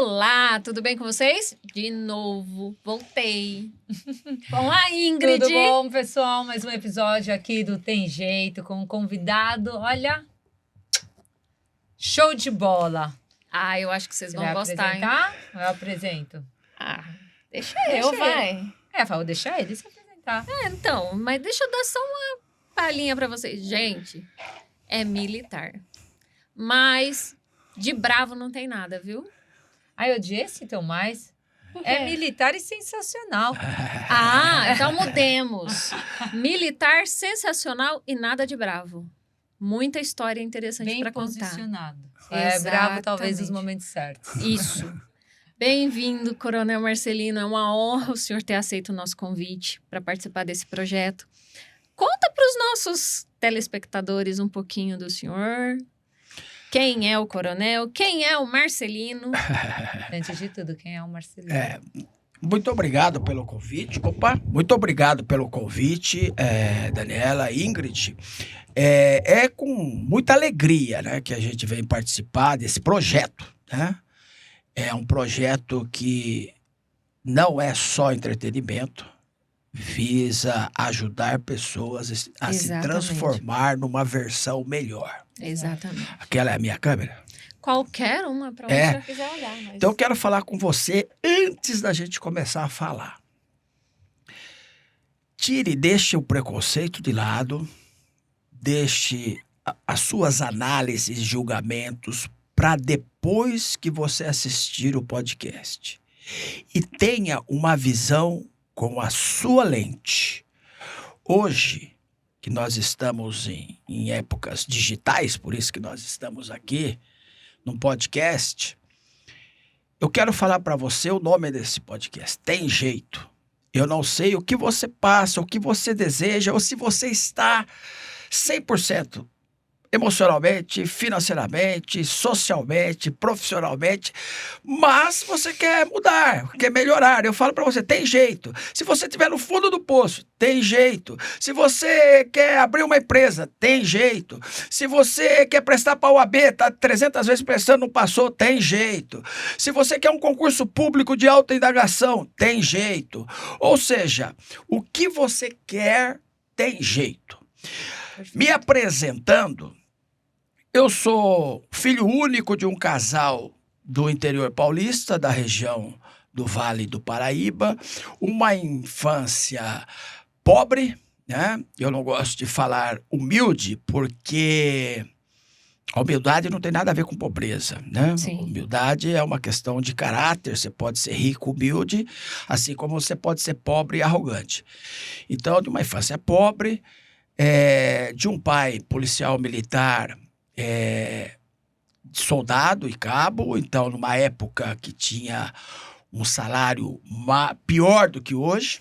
Olá, tudo bem com vocês? De novo, voltei. Olá, Ingrid. Tudo bom, pessoal? Mais um episódio aqui do Tem Jeito com um convidado. Olha, show de bola. Ah, eu acho que vocês vão vai gostar, hein? apresentar? Eu apresento. Ah, deixa eu, vai. Vou deixar ele se apresentar. Então, mas deixa eu dar só uma palhinha pra vocês. Gente, é militar. Mas de bravo não tem nada, viu? Eu disse, então, mais. É militar e sensacional. Ah, então mudemos. Militar, sensacional e nada de bravo. Muita história interessante Bem para contar. posicionado. Exatamente. Bravo, talvez, nos momentos certos. Isso. Bem-vindo, Coronel Marcelino. É uma honra o senhor ter aceito o nosso convite para participar desse projeto. Conta para os nossos telespectadores um pouquinho do senhor. Quem é o coronel? Quem é o Marcelino? Antes de tudo, quem é o Marcelino? Muito obrigado pelo convite. Muito obrigado pelo convite, Daniela, Ingrid. É com muita alegria, né, que a gente vem participar desse projeto, né? É um projeto que não é só entretenimento, visa ajudar pessoas a se transformar numa versão melhor. Exatamente. Aquela é a minha câmera? Qualquer uma, para onde o senhor quiser olhar. Mas... Então eu quero falar com você antes da gente começar a falar. Deixe o preconceito de lado, deixe as suas análises e julgamentos para depois que você assistir o podcast. E tenha uma visão com a sua lente. Hoje, que nós estamos em épocas digitais, por isso que nós estamos aqui, num podcast, eu quero falar para você o nome desse podcast, Tem Jeito. Eu não sei o que você passa, o que você deseja, ou se você está 100% emocionalmente, financeiramente, socialmente, profissionalmente, mas você quer mudar, quer melhorar. Eu falo para você, tem jeito. Se você estiver no fundo do poço, tem jeito. Se você quer abrir uma empresa, tem jeito. Se você quer prestar para a OAB, está 300 vezes prestando, não passou, tem jeito. Se você quer um concurso público de alta indagação, tem jeito. Ou seja, o que você quer, tem jeito. Perfeito. Me apresentando, eu sou filho único de um casal do interior paulista, da região do Vale do Paraíba, uma infância pobre, né? Eu não gosto de falar humilde, porque a humildade não tem nada a ver com pobreza, né? Sim. Humildade é uma questão de caráter, você pode ser rico, humilde, assim como você pode ser pobre e arrogante. Então, de uma infância pobre, de um pai policial militar, soldado e cabo, então numa época que tinha um salário pior do que hoje,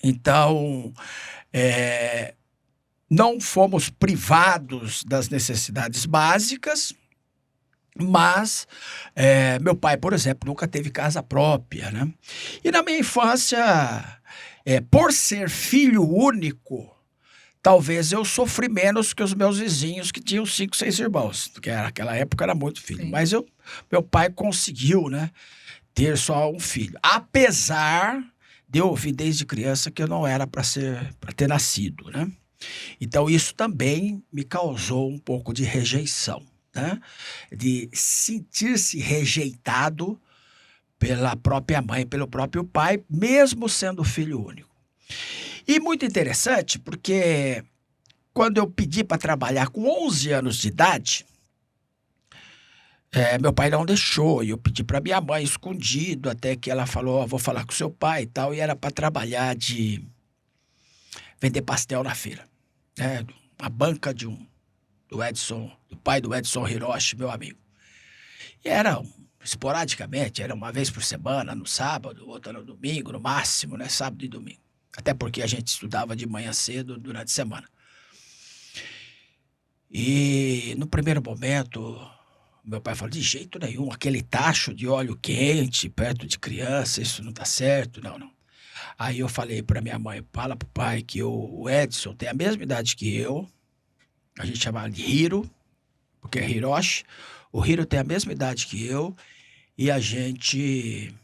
então não fomos privados das necessidades básicas, mas meu pai, por exemplo, nunca teve casa própria, né? E na minha infância, por ser filho único, talvez eu sofri menos que os meus vizinhos que tinham 5, 6 irmãos, porque naquela época era muito filho. Sim. Mas meu pai conseguiu, né, ter só um filho. Apesar de eu ouvir desde criança que eu não era para ter nascido, né? Então isso também me causou um pouco de rejeição, né? De sentir-se rejeitado pela própria mãe, pelo próprio pai, mesmo sendo filho único. E muito interessante, porque quando eu pedi para trabalhar com 11 anos de idade, meu pai não deixou, e eu pedi para minha mãe escondido, até que ela falou, vou falar com seu pai e tal, e era para trabalhar de vender pastel na feira, né? A banca do pai do Edson Hiroshi, meu amigo. E era esporadicamente, era uma vez por semana, no sábado, outra no domingo, no máximo, né? Sábado e domingo. Até porque a gente estudava de manhã cedo durante a semana. E no primeiro momento, meu pai falou, de jeito nenhum, aquele tacho de óleo quente perto de criança, isso não tá certo, não. Aí eu falei para minha mãe, fala pro pai que o Edson tem a mesma idade que eu, a gente chama de Hiro, porque é Hiroshi, o Hiro tem a mesma idade que eu, e a gente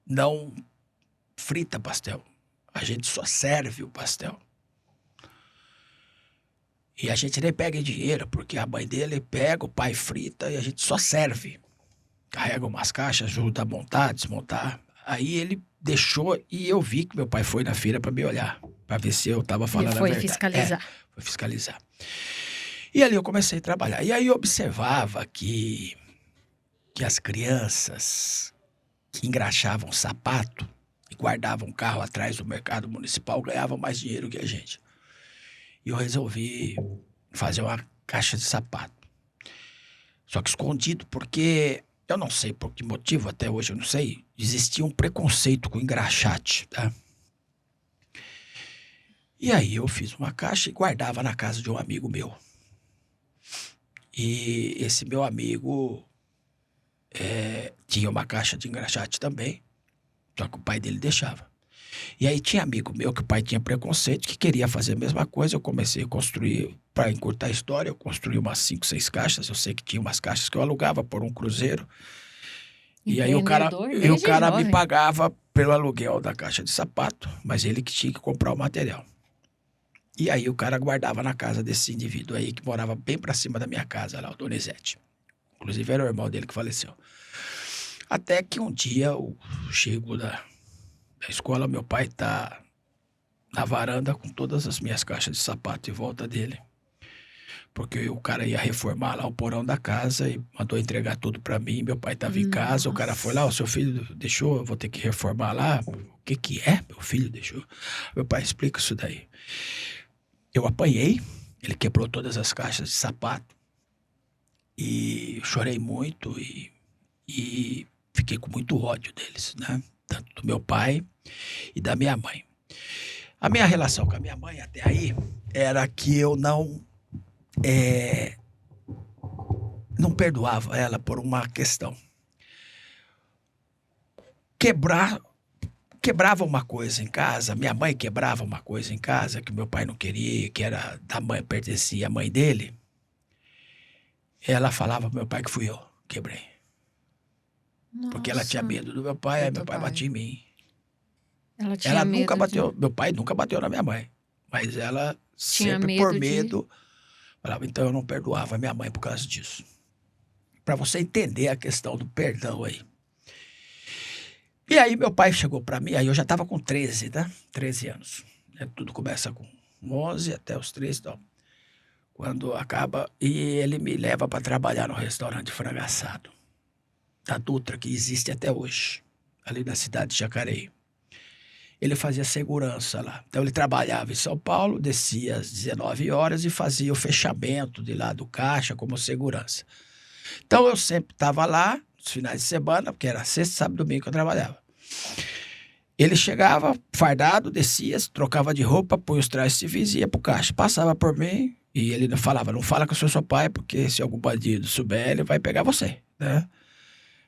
não frita pastel. A gente só serve o pastel. E a gente nem pega dinheiro, porque a mãe dele pega, o pai frita e a gente só serve. Carrega umas caixas, ajuda a montar, desmontar. Aí ele deixou e eu vi que meu pai foi na feira para me olhar, para ver se eu estava falando a Foi verdade. fiscalizar. Foi fiscalizar. E ali eu comecei a trabalhar. E aí eu observava que as crianças que engraxavam sapato e guardavam carro atrás do mercado municipal ganhavam mais dinheiro que a gente. E eu resolvi fazer uma caixa de sapato. Só que escondido, porque eu não sei por que motivo, até hoje eu não sei, existia um preconceito com engraxate, tá? E aí eu fiz uma caixa e guardava na casa de um amigo meu. E esse meu amigo tinha uma caixa de engraxate também, só que o pai dele deixava. E aí tinha amigo meu que o pai tinha preconceito, que queria fazer a mesma coisa. Eu comecei a construir, para encurtar a história, eu construí umas 5, 6 caixas. Eu sei que tinha umas caixas que eu alugava por um cruzeiro. E aí o cara me pagava pelo aluguel da caixa de sapato, mas ele que tinha que comprar o material. E aí o cara guardava na casa desse indivíduo aí, que morava bem para cima da minha casa lá, o Donizete. Inclusive era o irmão dele que faleceu. Até que um dia eu chego da escola, meu pai tá na varanda com todas as minhas caixas de sapato em volta dele. Porque o cara ia reformar lá o porão da casa e mandou entregar tudo pra mim. Meu pai tava em casa, o cara foi lá, o seu filho deixou, eu vou ter que reformar lá. O que é? Meu filho deixou. Meu pai explica isso daí. Eu apanhei, ele quebrou todas as caixas de sapato e chorei muito e fiquei com muito ódio deles, né? Tanto do meu pai e da minha mãe. A minha relação com a minha mãe até aí era que eu não perdoava ela por uma questão. Quebrava uma coisa em casa, minha mãe quebrava uma coisa em casa que meu pai não queria, que era da mãe, pertencia à mãe dele. Ela falava pro meu pai que fui eu que quebrei. Nossa. Porque ela tinha medo do meu pai, aí meu pai batia em mim. Ela nunca bateu, meu pai nunca bateu na minha mãe, mas ela sempre por medo falava, então eu não perdoava a minha mãe por causa disso. Para você entender a questão do perdão aí. E aí meu pai chegou para mim, aí eu já estava com 13, tá? 13 anos. Tudo começa com 11 até os 13, então. Quando acaba, e ele me leva para trabalhar no restaurante frango assado da Dutra, que existe até hoje, ali na cidade de Jacareí. Ele fazia segurança lá. Então ele trabalhava em São Paulo, descia às 19 horas e fazia o fechamento de lá do caixa como segurança. Então eu sempre estava lá, nos finais de semana, porque era sexta, sábado e domingo que eu trabalhava. Ele chegava, fardado, descia, trocava de roupa, punha os trajes civis e ia pro caixa. Passava por mim e ele falava, não fala que eu sou seu pai, porque se algum bandido souber, ele vai pegar você, né?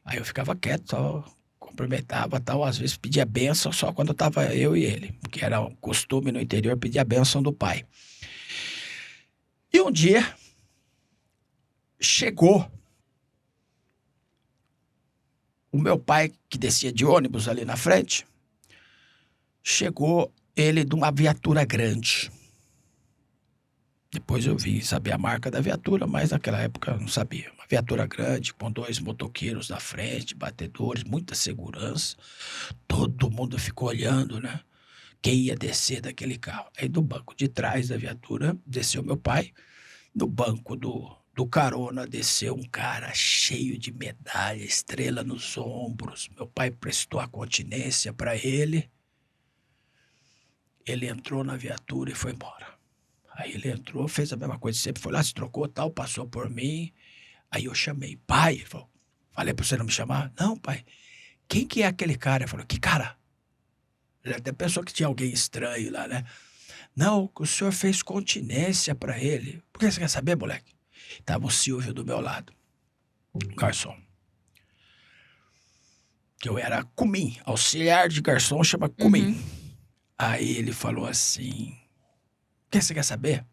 Aí eu ficava quieto, só cumprimentava, tal, às vezes pedia bênção só quando estava eu e ele, porque era um costume no interior pedir a bênção do pai. E um dia chegou o meu pai, que descia de ônibus ali na frente, chegou ele de uma viatura grande. Depois eu vim saber a marca da viatura, mas naquela época eu não sabia. Uma viatura grande, com 2 motoqueiros na frente, batedores, muita segurança. Todo mundo ficou olhando, né? Quem ia descer daquele carro. Aí do banco de trás da viatura desceu meu pai. No banco do carona desceu um cara cheio de medalha, estrela nos ombros. Meu pai prestou a continência para ele. Ele entrou na viatura e foi embora. Aí ele entrou, fez a mesma coisa sempre, foi lá, se trocou tal, passou por mim. Aí eu chamei, pai, ele falou, falei pra você não me chamar? Não, pai, quem que é aquele cara? Ele falou, que cara? Ele até pensou que tinha alguém estranho lá, né? Não, que o senhor fez continência pra ele. Por que você quer saber, moleque? Tava o Silvio do meu lado, garçom. Que eu era cumim, auxiliar de garçom chama cumim. Aí ele falou assim, o que você quer saber?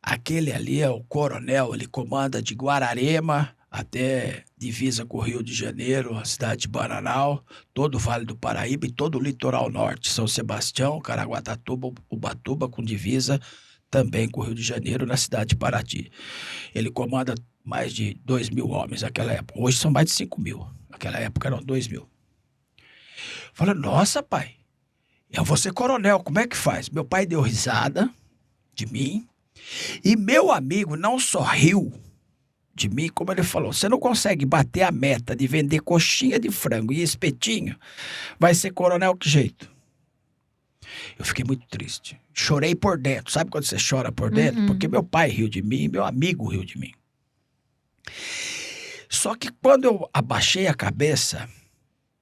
Aquele ali é o coronel, ele comanda de Guararema até divisa com o Rio de Janeiro, a cidade de Bananal, todo o Vale do Paraíba e todo o litoral norte, São Sebastião, Caraguatatuba, Ubatuba, com divisa também com o Rio de Janeiro, na cidade de Paraty. Ele comanda mais de 2.000 homens naquela época. Hoje são mais de 5.000. Naquela época eram 2.000. Falei, nossa, pai, eu vou ser coronel, como é que faz? Meu pai deu risada de mim e meu amigo não só riu de mim, como ele falou, você não consegue bater a meta de vender coxinha de frango e espetinho, vai ser coronel que jeito? Eu fiquei muito triste. Chorei por dentro. Sabe quando você chora por dentro? Porque meu pai riu de mim, meu amigo riu de mim. Só que quando eu abaixei a cabeça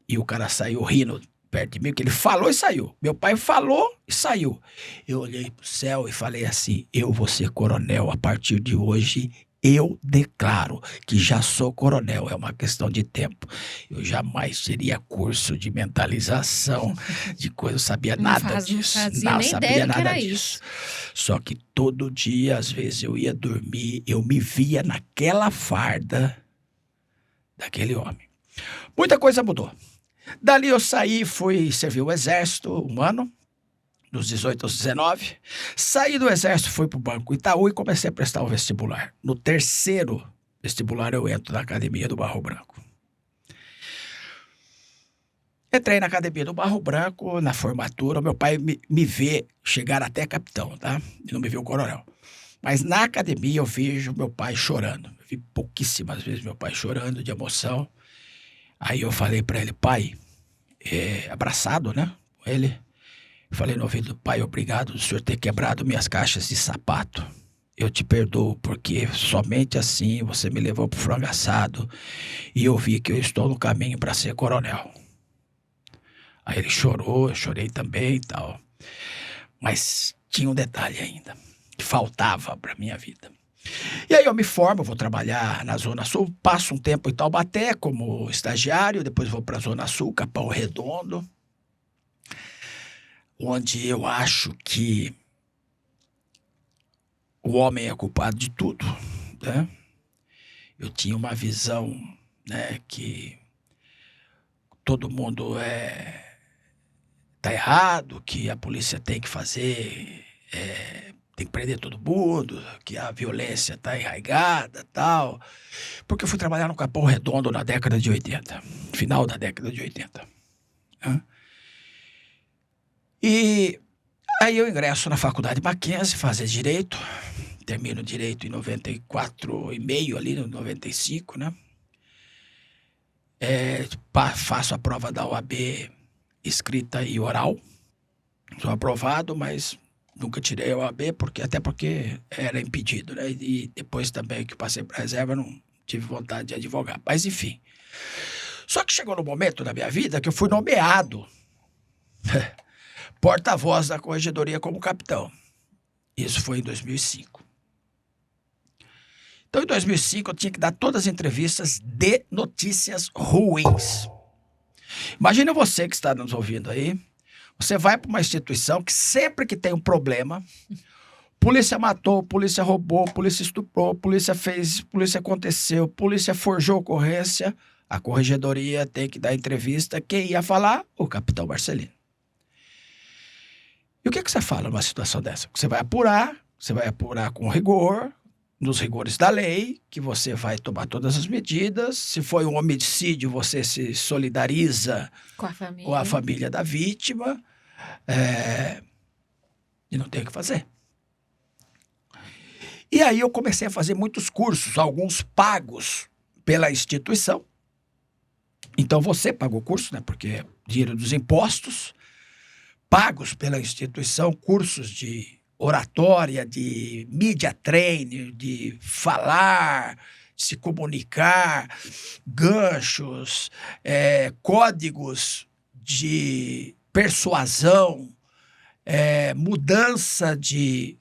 e o cara saiu rindo perto de mim, que ele falou e saiu. Meu pai falou e saiu. Eu olhei pro céu e falei assim, eu vou ser coronel a partir de hoje. Eu declaro que já sou coronel, é uma questão de tempo. Eu jamais teria curso de mentalização, de coisa, eu sabia nada disso. Não fazia nem ideia do que era isso. Só que todo dia, às vezes, eu ia dormir, eu me via naquela farda daquele homem. Muita coisa mudou. Dali eu saí, fui servir o exército um ano, dos 18 aos 19. Saí do exército, fui para o Banco Itaú e comecei a prestar o vestibular. No terceiro vestibular eu entro na Academia do Barro Branco. Entrei na Academia do Barro Branco, na formatura. Meu pai me vê chegar até capitão, tá? E não me viu coronel. Mas na academia eu vejo meu pai chorando. Eu vi pouquíssimas vezes meu pai chorando de emoção. Aí eu falei para ele, pai, abraçado, né, com ele. Eu falei no ouvido do pai, obrigado do senhor ter quebrado minhas caixas de sapato. Eu te perdoo porque somente assim você me levou pro frango assado e eu vi que eu estou no caminho para ser coronel. Aí ele chorou, eu chorei também e tal. Mas tinha um detalhe ainda, que faltava para minha vida. E aí eu me formo, vou trabalhar na Zona Sul, passo um tempo em Taubaté como estagiário, depois vou para a Zona Sul, Capão Redondo, onde eu acho que o homem é culpado de tudo, né? Eu tinha uma visão, né, que todo mundo tá errado, que a polícia tem que fazer, tem que prender todo mundo, que a violência tá enraigada e tal. Porque eu fui trabalhar no Capão Redondo na década de 80, final da década de 80. Né? E aí eu ingresso na faculdade Mackenzie, fazer Direito, termino Direito em 94 e meio, ali no 95, né? Faço a prova da OAB escrita e oral, sou aprovado, mas nunca tirei a OAB, até porque era impedido, né? E depois também que passei para reserva, não tive vontade de advogar, mas enfim. Só que chegou no momento da minha vida que eu fui nomeado porta-voz da corregedoria como capitão. Isso foi em 2005. Então, em 2005, eu tinha que dar todas as entrevistas de notícias ruins. Imagina você que está nos ouvindo aí. Você vai para uma instituição que sempre que tem um problema, polícia matou, polícia roubou, polícia estuprou, polícia fez, polícia aconteceu, polícia forjou ocorrência, a corregedoria tem que dar entrevista. Quem ia falar? O capitão Marcelino. E o que você fala numa situação dessa? Você vai apurar com rigor, nos rigores da lei, que você vai tomar todas as medidas. Se foi um homicídio, você se solidariza com a família da vítima. E não tem o que fazer. E aí eu comecei a fazer muitos cursos, alguns pagos pela instituição. Então você pagou o curso, né? Porque é dinheiro dos impostos, pagos pela instituição, cursos de oratória, de media training, de falar, de se comunicar, ganchos, códigos de persuasão, mudança de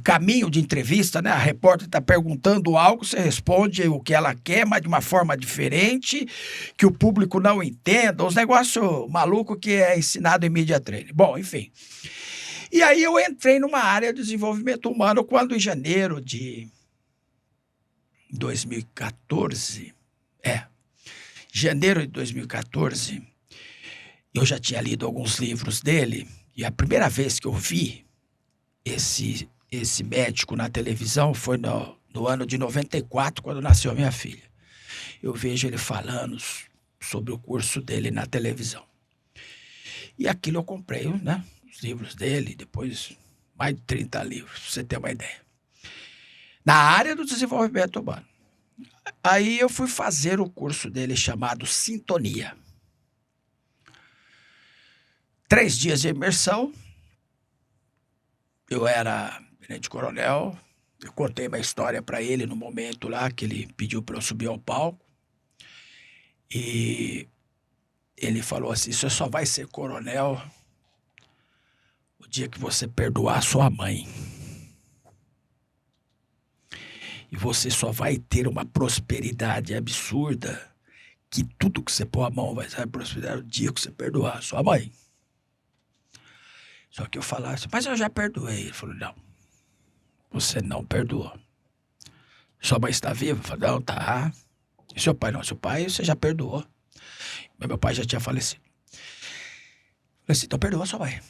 caminho de entrevista, né? A repórter está perguntando algo, você responde o que ela quer, mas de uma forma diferente, que o público não entenda, uns negócios malucos que é ensinado em media training. Bom, enfim. E aí eu entrei numa área de desenvolvimento humano quando em janeiro de em 2014, janeiro de 2014, eu já tinha lido alguns livros dele, e a primeira vez que eu vi esse médico na televisão foi no ano de 94, quando nasceu a minha filha. Eu vejo ele falando sobre o curso dele na televisão. E aquilo eu comprei, né? Os livros dele, depois mais de 30 livros, pra você ter uma ideia. Na área do desenvolvimento humano. Aí eu fui fazer o curso dele chamado Sintonia. 3 dias de imersão. Eu era tenente-coronel. Eu contei uma história para ele no momento lá que ele pediu para eu subir ao palco. E ele falou assim: você só vai ser coronel o dia que você perdoar sua mãe. E você só vai ter uma prosperidade absurda, que tudo que você pôr a mão vai ser prosperidade o dia que você perdoar sua mãe. Só que eu falasse: mas eu já perdoei. Ele falou: não, você não perdoou. Sua mãe está viva? Eu falei: não, tá. E seu pai não? Seu pai você já perdoou. Mas meu pai já tinha falecido. Eu falei assim: então perdoa sua mãe.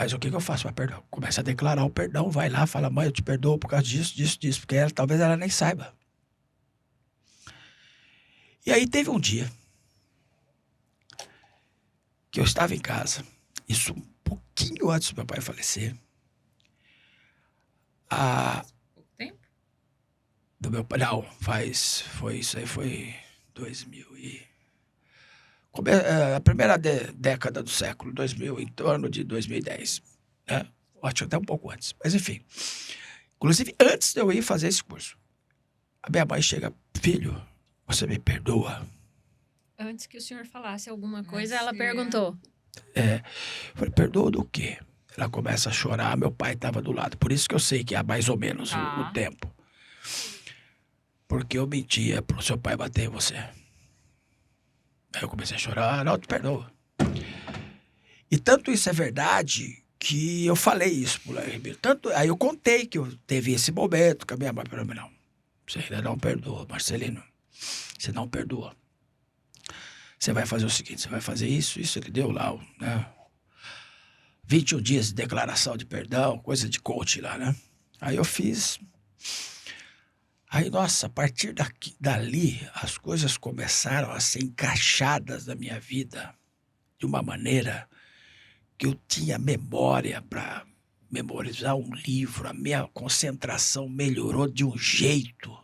Mas o que eu faço para perdoar? Começa a declarar o perdão, vai lá, fala: mãe, eu te perdoo por causa disso, disso, porque talvez ela nem saiba. E aí teve um dia que eu estava em casa, isso um pouquinho antes do meu pai falecer. Pouco tempo? Do meu pai, não, isso aí foi 2000 e... a primeira década do século, 2000, em torno de 2010. Né? Acho até um pouco antes. Mas, enfim. Inclusive, antes de eu ir fazer esse curso, a minha mãe chega: filho, você me perdoa? Antes que o senhor falasse alguma coisa, ela perguntou. Eu falei: perdoa do quê? Ela começa a chorar, meu pai estava do lado. Por isso que eu sei que é mais ou menos o tempo. Porque eu mentia pro seu pai bater em você. Aí eu comecei a chorar: não, te perdoo. E tanto isso é verdade que eu falei isso pro Léo Ribeiro. Aí eu contei que eu teve esse momento com a minha mãe. Falei: não, você ainda não perdoa, Marcelino. Você não perdoa. Você vai fazer o seguinte: você vai fazer isso, ele deu lá, né? 21 dias de declaração de perdão, coisa de coach lá, né? Aí eu fiz. Aí, nossa, a partir dali, as coisas começaram a ser encaixadas na minha vida de uma maneira que eu tinha memória para memorizar um livro. A minha concentração melhorou de um jeito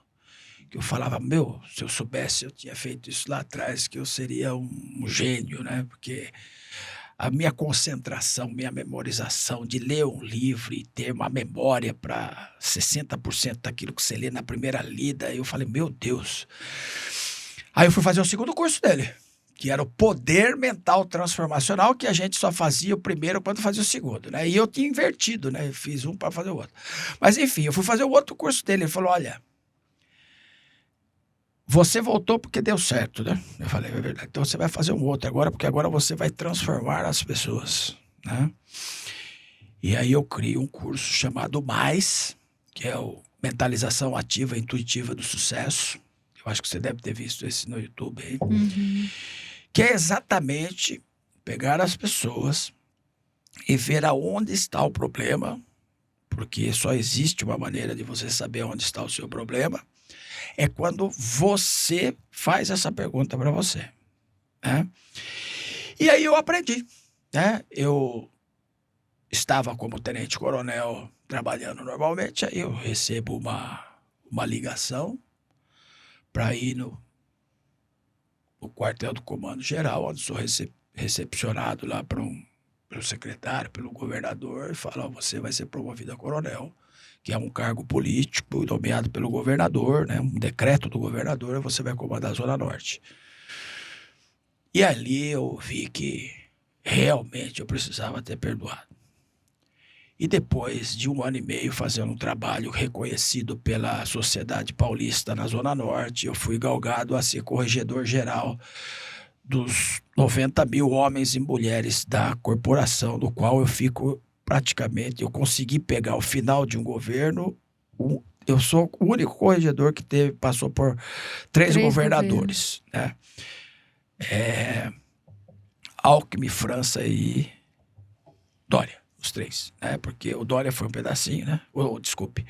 que eu falava: meu, se eu soubesse, eu tinha feito isso lá atrás, que eu seria um gênio, né? Porque a minha concentração, minha memorização de ler um livro e ter uma memória para 60% daquilo que você lê na primeira lida, eu falei: meu Deus. Aí eu fui fazer o segundo curso dele, que era o Poder Mental Transformacional, que a gente só fazia o primeiro quando fazia o segundo, né? E eu tinha invertido, né? Eu fiz um para fazer o outro. Mas enfim, eu fui fazer o outro curso dele. Ele falou: olha, você voltou porque deu certo, né? Eu falei: é verdade. Então você vai fazer um outro agora, porque agora você vai transformar as pessoas, né? E aí eu criei um curso chamado Mais, que é o Mentalização Ativa e Intuitiva do Sucesso. Eu acho que você deve ter visto esse no YouTube aí. Uhum. Que é exatamente pegar as pessoas e ver aonde está o problema, porque só existe uma maneira de você saber onde está o seu problema. É quando você faz essa pergunta para você, né? E aí eu aprendi, né? Eu estava como tenente-coronel trabalhando normalmente, aí eu recebo uma ligação para ir no quartel do Comando Geral, onde sou recepcionado lá pelo secretário, pelo governador, e fala: você vai ser promovido a coronel, que é um cargo político nomeado pelo governador, né? Um decreto do governador, e você vai comandar a Zona Norte. E ali eu vi que realmente eu precisava ter perdoado. E depois de 1 ano e meio fazendo um trabalho reconhecido pela Sociedade Paulista na Zona Norte, eu fui galgado a ser corregedor-geral dos 90 mil homens e mulheres da corporação, do qual eu fico praticamente, eu consegui pegar o final de um governo, Eu sou o único corregedor que passou por três governadores, né? Alckmin, França e Dória, os três, né? Porque o Dória foi um pedacinho, né? Desculpe,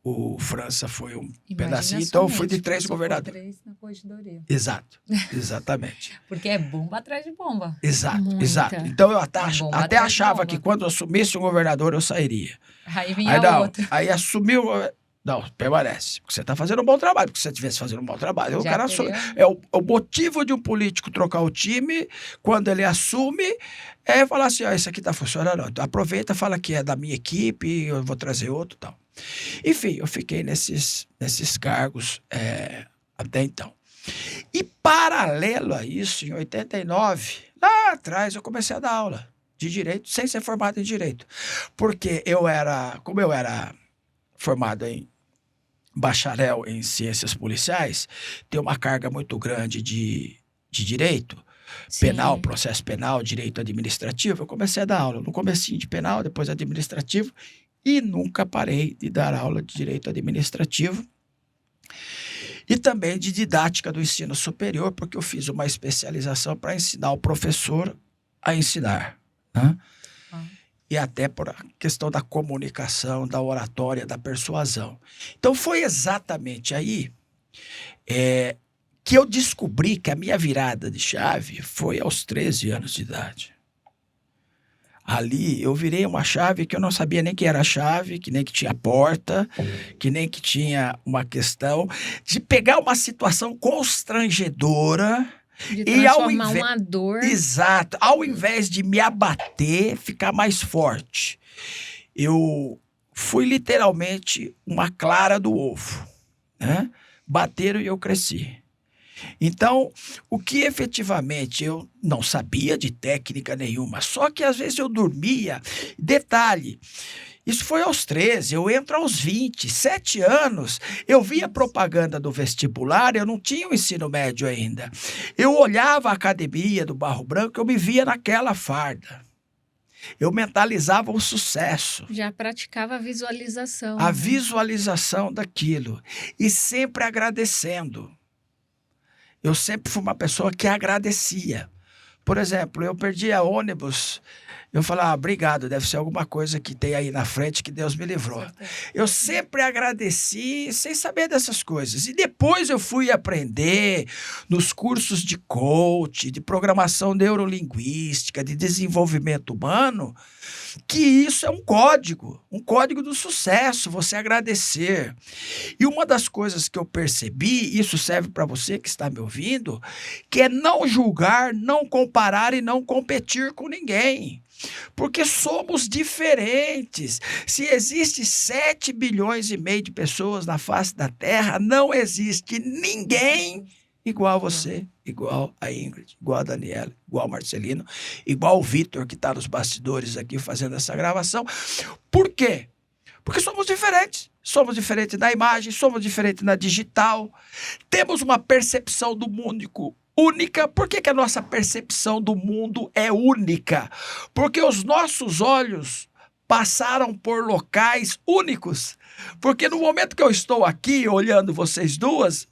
o França foi um pedacinho, então eu fui de três governadores. Três na corregedoria. Exato, exatamente. Porque é bomba atrás de bomba. Exato, Muita. exato. Então eu até atrás de achava bomba. que quando eu assumisse um governador, eu sairia. Aí vinha Aí não, outra. aí assumiu. Não, permanece. Porque você está fazendo um bom trabalho. Porque se você estivesse fazendo um bom trabalho, o Já cara teria- é o motivo de um político trocar o time, quando ele assume, é falar assim: ó, isso aqui está funcionando. Então, aproveita, fala que é da minha equipe, eu vou trazer outro e tal. Enfim, eu fiquei nesses cargos até então. E paralelo a isso, em 89, lá atrás, eu comecei a dar aula de direito, sem ser formado em direito. Porque como eu era formado em bacharel em ciências policiais, tem uma carga muito grande de direito, Sim. penal, processo penal, direito administrativo. Eu comecei a dar aula no comecinho de penal, depois administrativo, e nunca parei de dar aula de direito administrativo. E também de didática do ensino superior, porque eu fiz uma especialização para ensinar o professor a ensinar, né? E até por a questão da comunicação, da oratória, da persuasão. Então foi exatamente aí que eu descobri que a minha virada de chave foi aos 13 anos de idade. Ali eu virei uma chave que eu não sabia nem que era chave, que nem que tinha porta, que nem que tinha uma questão de pegar uma situação constrangedora. De E ao transformar invés- uma dor. Exato. Ao invés de me abater, ficar mais forte. Eu fui literalmente uma clara do ovo, né? Bateram e eu cresci. Então, o que efetivamente eu não sabia de técnica nenhuma, só que às vezes eu dormia. Detalhe, isso foi aos 13, eu entro aos 27 anos, eu via propaganda do vestibular, eu não tinha o ensino médio ainda. Eu olhava a academia do Barro Branco, eu me via naquela farda. Eu mentalizava o sucesso, Já praticava a visualização. a né? visualização daquilo, e sempre agradecendo. Eu sempre fui uma pessoa que agradecia. Por exemplo, eu perdia ônibus, eu falava, obrigado, deve ser alguma coisa que tem aí na frente que Deus me livrou. Eu sempre agradeci sem saber dessas coisas. E depois eu fui aprender nos cursos de coach, de programação neurolinguística, de desenvolvimento humano, que isso é um código do sucesso, você agradecer. E uma das coisas que eu percebi, isso serve para você que está me ouvindo, que é não julgar, não comparar e não competir com ninguém. Porque somos diferentes. Se existe 7 bilhões e meio de pessoas na face da Terra, não existe ninguém igual a você, igual a Ingrid, igual a Daniela, igual a Marcelino, igual o Vitor, que está nos bastidores aqui fazendo essa gravação. Por quê? Porque somos diferentes. Somos diferentes na imagem, somos diferentes na digital. Temos uma percepção do mundo única. Por que a nossa percepção do mundo é única? Porque os nossos olhos passaram por locais únicos. Porque no momento que eu estou aqui olhando vocês duas,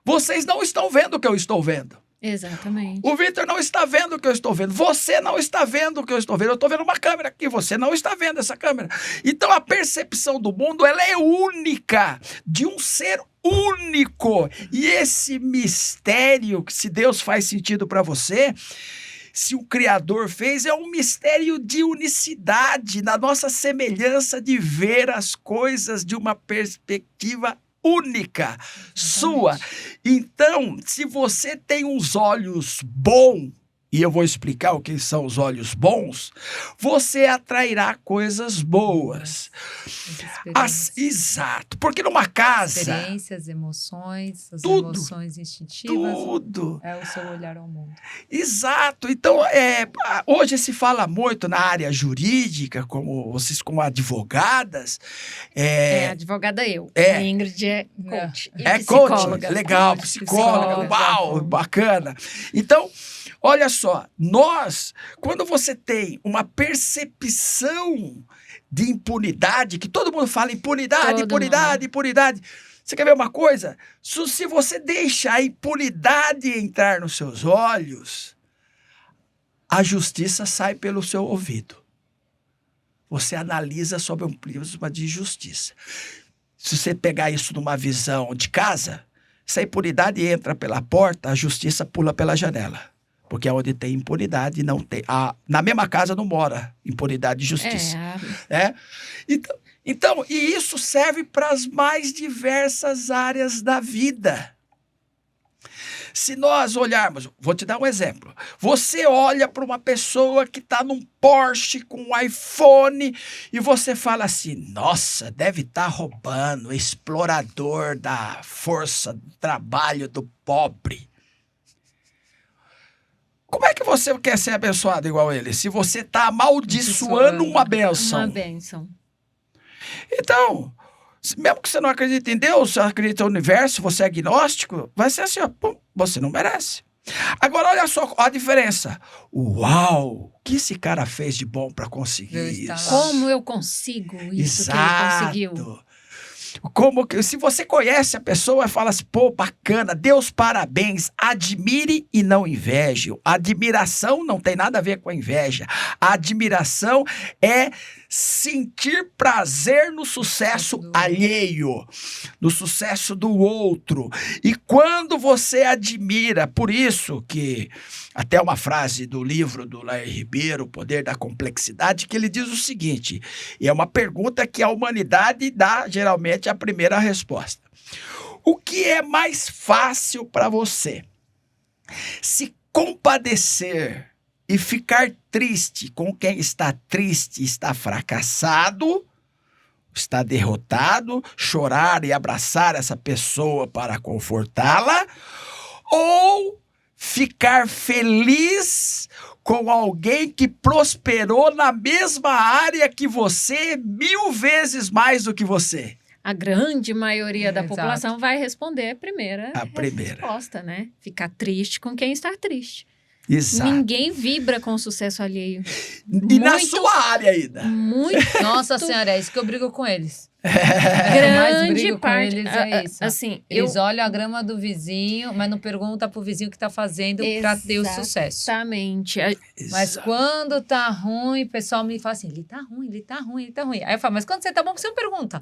vocês não estão vendo o que eu estou vendo. Exatamente. O Vitor não está vendo o que eu estou vendo. Você não está vendo o que eu estou vendo. Eu estou vendo uma câmera aqui, você não está vendo essa câmera. Então a percepção do mundo, ela é única, de um ser único. E esse mistério, que se Deus faz sentido para você, se o Criador fez, é um mistério de unicidade, na nossa semelhança de ver as coisas de uma perspectiva única, sua. Então, se você tem uns olhos bons, e eu vou explicar o que são os olhos bons, você atrairá coisas boas. Exato. Porque numa casa... Experiências, emoções, as Tudo, emoções instintivas. Tudo. É o seu olhar ao mundo. Exato. Então, hoje se fala muito na área jurídica, como vocês como advogadas. Advogada eu. É. A Ingrid é coach. E É psicóloga. coach, legal, psicóloga, uau, bacana. Então, olha só, quando você tem uma percepção de impunidade, que todo mundo fala impunidade, Todo impunidade, impunidade. Você quer ver uma coisa? Se você deixa a impunidade entrar nos seus olhos, a justiça sai pelo seu ouvido. Você analisa sob um prisma de justiça. Se você pegar isso numa visão de casa, se a impunidade entra pela porta, a justiça pula pela janela. Porque onde tem impunidade, não tem. Na mesma casa não mora impunidade e justiça. Então, e isso serve para as mais diversas áreas da vida. Se nós olharmos, vou te dar um exemplo. Você olha para uma pessoa que está num Porsche com um iPhone e você fala assim, nossa, deve estar roubando, explorador da força do trabalho do pobre. Como é que você quer ser abençoado igual ele? Se você está amaldiçoando uma bênção. Uma bênção. Então, mesmo que você não acredite em Deus, você acredita no universo, você é agnóstico, vai ser assim, ó, pum, você não merece. Agora, olha só a diferença. Uau, o que esse cara fez de bom para conseguir isso? Como eu consigo isso que ele conseguiu? Como que, se você conhece a pessoa e fala assim, pô, bacana, Deus parabéns, admire e não inveje. Admiração não tem nada a ver com a inveja. A admiração é sentir prazer no sucesso alheio, no sucesso do outro. E quando você admira, por isso que até uma frase do livro do Laer Ribeiro, O Poder da Complexidade, que ele diz o seguinte, e é uma pergunta que a humanidade dá geralmente a primeira resposta. O que é mais fácil para você? Se compadecer e ficar triste com quem está triste, está fracassado, está derrotado, chorar e abraçar essa pessoa para confortá-la, ou ficar feliz com alguém que prosperou na mesma área que você, 1000 vezes mais do que você? A grande maioria da Exato. população vai responder A primeira resposta, né? Ficar triste com quem está triste. Exato. Ninguém vibra com o sucesso alheio. E na sua área ainda. Muito Nossa Senhora, é isso que eu brigo com eles. O que eu mais grande brigo com parte. eles é isso. Assim, Eles olham a grama do vizinho, mas não perguntam pro vizinho o que tá fazendo para ter o sucesso. Exatamente. Mas Exato. quando tá ruim, o pessoal me fala assim, ele tá ruim, ele tá ruim, ele tá ruim. Aí eu falo, mas quando você tá bom, você não pergunta.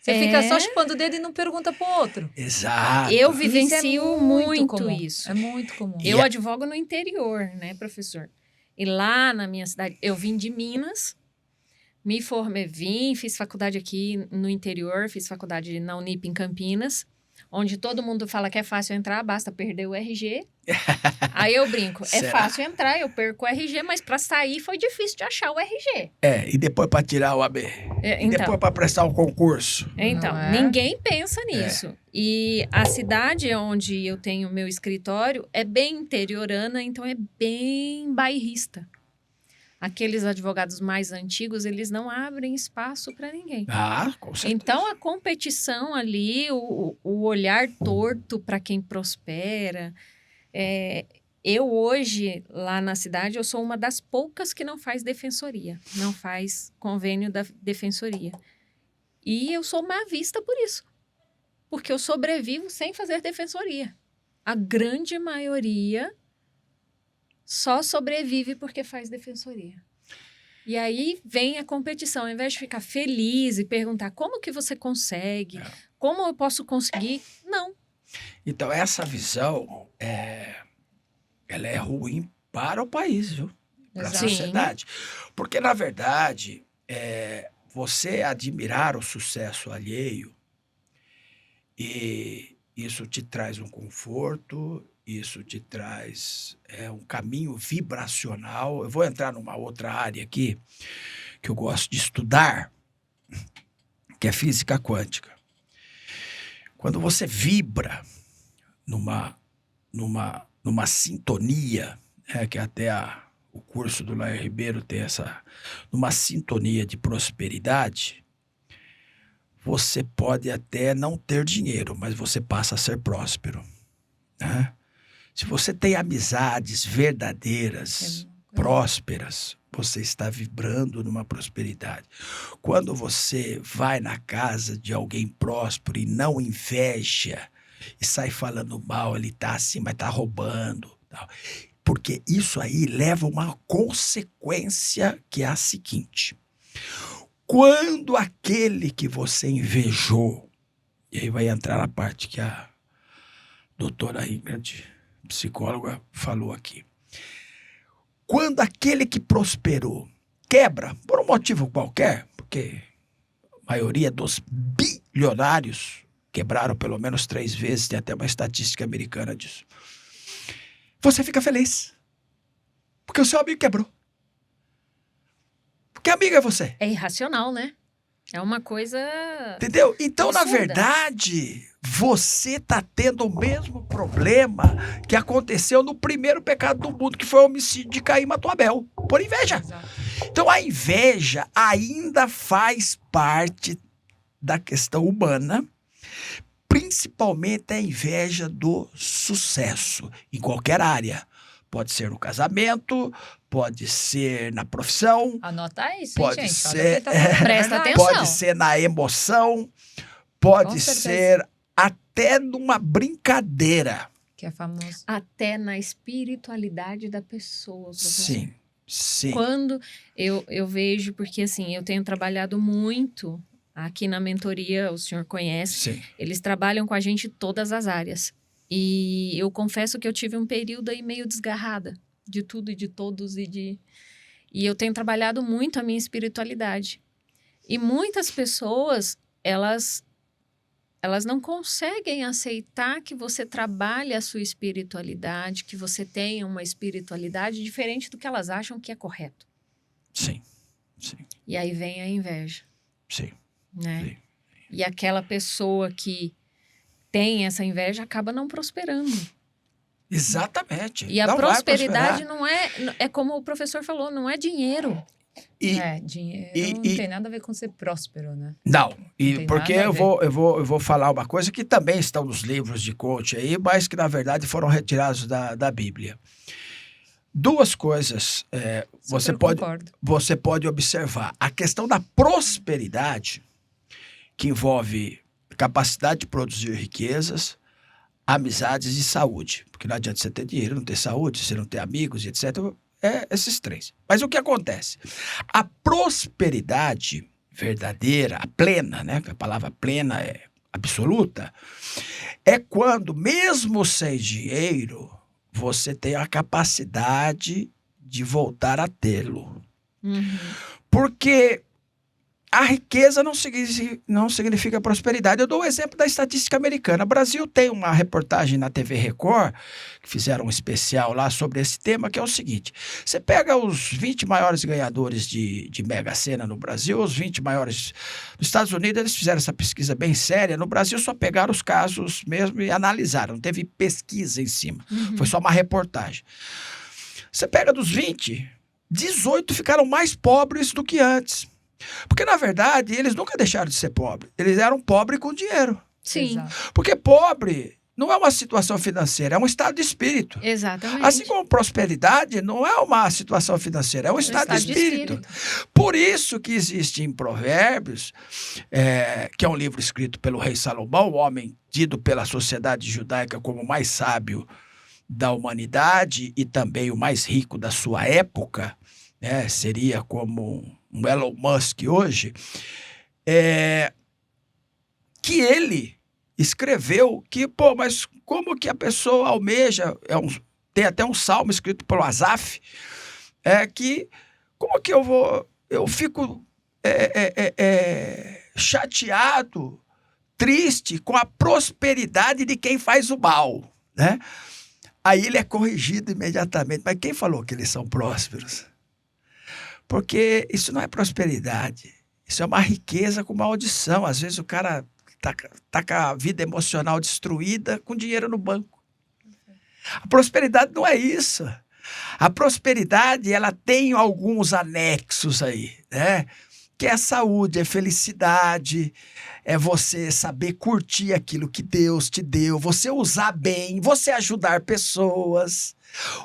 Você fica só chupando o dedo e não pergunta pro outro. Exato. Eu Isso vivencio é muito comum. isso. É muito comum. Eu advogo no interior, né, professor? E lá na minha cidade, eu vim de Minas, me formei, fiz faculdade aqui no interior, fiz faculdade na Unip em Campinas, onde todo mundo fala que é fácil entrar, basta perder o RG. Aí eu brinco, é Será? fácil entrar, eu perco o RG, mas para sair foi difícil de achar o RG. E depois para tirar o AB. E Então, depois para prestar o concurso. Então, Não é? ninguém pensa nisso. E a cidade onde eu tenho meu escritório é bem interiorana, então é bem bairrista. Aqueles advogados mais antigos, eles não abrem espaço para ninguém. Com certeza. Então, a competição ali, o olhar torto para quem prospera. Eu hoje, lá na cidade, eu sou uma das poucas que não faz defensoria. Não faz convênio da defensoria. E eu sou má vista por isso. Porque eu sobrevivo sem fazer defensoria. A grande maioria só sobrevive porque faz defensoria. E aí vem a competição. Ao invés de ficar feliz e perguntar como que você consegue, como eu posso conseguir, não. Então, essa visão, ela é ruim para o país, viu? Para a Exato. sociedade. Porque, na verdade, você admirar o sucesso alheio, e isso te traz um conforto, isso te traz um caminho vibracional. Eu vou entrar numa outra área aqui que eu gosto de estudar, que é física quântica. Quando você vibra numa sintonia, que até o curso do Laer Ribeiro tem numa sintonia de prosperidade, você pode até não ter dinheiro, mas você passa a ser próspero, né? Se você tem amizades verdadeiras, prósperas, você está vibrando numa prosperidade. Quando você vai na casa de alguém próspero e não inveja, e sai falando mal, ele tá assim, mas tá roubando, tal. Porque isso aí leva a uma consequência que é a seguinte: quando aquele que você invejou, e aí vai entrar na parte que a doutora Ingrid, psicóloga, falou aqui. Quando aquele que prosperou quebra, por um motivo qualquer, porque a maioria dos bilionários quebraram pelo menos 3 vezes, tem até uma estatística americana disso. Você fica feliz. Porque o seu amigo quebrou. Porque amigo é você. É irracional, né? É uma coisa... Entendeu? Então, na absurda. verdade, você tá tendo o mesmo problema que aconteceu no primeiro pecado do mundo, que foi o homicídio de Caim e matou Abel, por inveja. Exato. Então, a inveja ainda faz parte da questão humana, principalmente a inveja do sucesso, em qualquer área. Pode ser no casamento, pode ser na profissão, Anota isso, Pode hein, gente? ser- Olha quem tá falando a Presta verdade. atenção. pode ser na emoção, pode Com certeza. ser até numa brincadeira. Que é famoso. Até na espiritualidade da pessoa. professor. Sim, sim. Quando eu vejo, porque assim, eu tenho trabalhado muito aqui na mentoria, o senhor conhece, Sim. eles trabalham com a gente em todas as áreas. E eu confesso que eu tive um período aí meio desgarrada de tudo e de todos e eu tenho trabalhado muito a minha espiritualidade. E muitas pessoas, elas não conseguem aceitar que você trabalhe a sua espiritualidade, que você tenha uma espiritualidade diferente do que elas acham que é correto. Sim, sim, E aí vem a inveja, sim. né? Sim. E aquela pessoa que tem essa inveja acaba não prosperando. Exatamente. E a Não vai prosperidade prosperar. não é como o professor falou, não é dinheiro. E, Dinheiro e- não e- tem nada a ver com ser próspero, né? Não, Não tem porque nada a eu vou falar uma coisa que também estão nos livros de coach aí, mas que na verdade foram retirados da Bíblia. 2 coisas você Super pode, concordo. você pode observar. A questão da prosperidade, que envolve capacidade de produzir riquezas, amizades e saúde. Porque não adianta você ter dinheiro, não ter saúde, você não ter amigos e etc. É esses 3. Mas o que acontece? A prosperidade verdadeira, a plena, né? A palavra plena é absoluta, é quando, mesmo sem dinheiro, você tem a capacidade de voltar a tê-lo. Uhum. Porque a riqueza não significa prosperidade. Eu dou o exemplo da estatística americana. O Brasil tem uma reportagem na TV Record, que fizeram um especial lá sobre esse tema, que é o seguinte: você pega os 20 maiores ganhadores de Mega Sena no Brasil, os 20 maiores nos Estados Unidos, eles fizeram essa pesquisa bem séria. No Brasil só pegaram os casos mesmo e analisaram, não teve pesquisa em cima. Uhum. Foi só uma reportagem. Você pega dos 20, 18 ficaram mais pobres do que antes. Porque, na verdade, eles nunca deixaram de ser pobres. Eles eram pobres com dinheiro. Sim, Exato. Porque pobre não é uma situação financeira, é um estado de espírito. exatamente. Assim como prosperidade não é uma situação financeira, é um estado, de espírito. Por isso que existe em Provérbios, que é um livro escrito pelo rei Salomão, o homem tido pela sociedade judaica como o mais sábio da humanidade e também o mais rico da sua época, né? Seria como um Elon Musk hoje, que ele escreveu que, mas como que a pessoa almeja, tem até um salmo escrito pelo Asaf, que como que eu fico chateado, triste com a prosperidade de quem faz o mal, né? Aí ele é corrigido imediatamente. Mas quem falou que eles são prósperos? Porque isso não é prosperidade. Isso é uma riqueza com maldição. Às vezes o cara tá com a vida emocional destruída com dinheiro no banco. A prosperidade não é isso. A prosperidade, ela tem alguns anexos aí, né? Que é saúde, é felicidade, é você saber curtir aquilo que Deus te deu, você usar bem, você ajudar pessoas.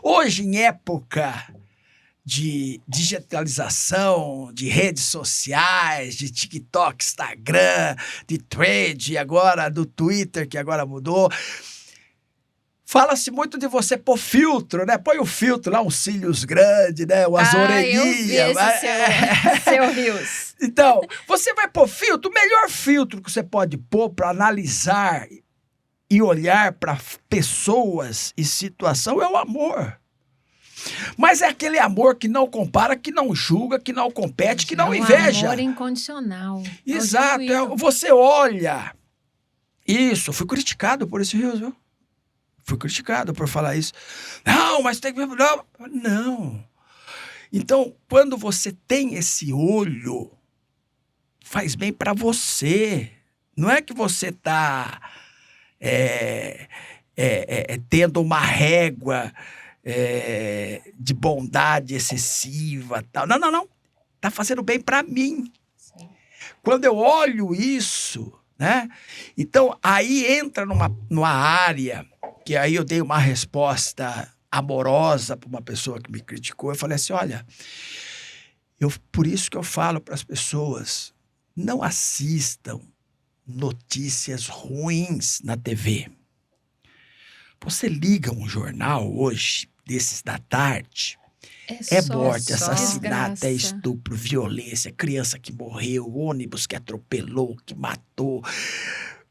Hoje, em época de digitalização, de redes sociais, de TikTok, Instagram, de Thread, agora do Twitter, que agora mudou. Fala-se muito de você pôr filtro, né? Põe o filtro lá, uns cílios grandes, né? Umas orelhinhas. Eu vi esse seu Reels. Então, você vai pôr filtro, o melhor filtro que você pode pôr para analisar e olhar para pessoas e situação é o amor. Mas é aquele amor que não compara, que não julga, que não compete, que não inveja. Amor incondicional. Exato. Você olha. Isso, fui criticado por esse Reels, viu? Fui criticado por falar isso. Não, mas tem que... Não. Então, quando você tem esse olho, faz bem para você. Não é que você está tendo uma régua de bondade excessiva. Tal. Não, não, não. Está fazendo bem para mim. Sim. Quando eu olho isso, né? Então, aí entra numa área que aí eu dei uma resposta amorosa para uma pessoa que me criticou. Eu falei assim, olha, por isso que eu falo para as pessoas, não assistam notícias ruins na TV. Você liga um jornal hoje, desses da tarde, é morte, assassinato, desgraça. É estupro, violência, criança que morreu, ônibus que atropelou, que matou,